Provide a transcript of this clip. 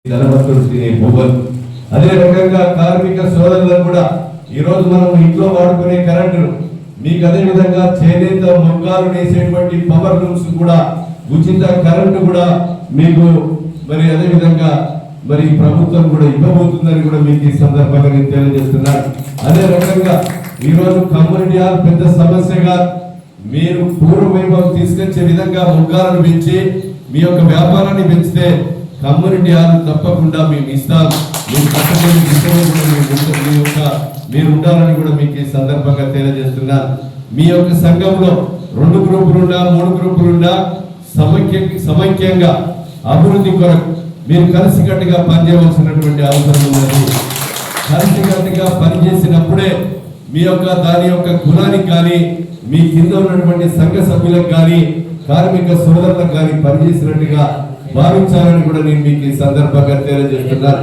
ధనవంతుడు తినే భూగోళం. అదే రకంగా కార్మిక సోదరులను కూడా ఈరోజు మనం ఇంట్లో వాడుకునే కరెంటు మీకు అదే విధంగా చేనేత మొగ్గాలు వేసేటువంటి పవర్ లూమ్స్ కూడా ఉచిత కరెంటు కూడా మీకు మరి అదే విధంగా మరి ప్రభుత్వం కూడా ఇవ్వబోతుందని కూడా మీకు ఈ సందర్భంగా నేను తెలియజేస్తున్నాను. అదే రకంగా ఈరోజు కమ్యూనిటీ హాల్ పెద్ద సమస్యగా మీరు పూర్వ వైభవం తీసుకొచ్చే విధంగా మొగ్గాలను పెంచి మీ యొక్క వ్యాపారాన్ని పెంచితే కమ్యూనిటీ హాల్ తప్పకుండా మేము ఇస్తాం. మీరు ఉండాలని కూడా మీకు ఈ సందర్భంగా తెలియజేస్తున్నాను. మీ యొక్క సంఘంలో 2 గ్రూపులున్నా 3 గ్రూపులున్నా సమైక్యంగా అభివృద్ధి కొరకు మీరు కలిసికట్టుగా పనిచేయవలసినటువంటి అవసరం ఉన్నది. కలిసికట్టుగా పనిచేసినప్పుడే మీ యొక్క దాని యొక్క కులానికి కానీ మీ కింద ఉన్నటువంటి సంఘ సభ్యులకు కానీ కార్మిక సోదరులకు కానీ పనిచేసినట్టుగా భావించాలని కూడా నేను మీకు ఈ సందర్భంగా తెలియజేస్తున్నాను.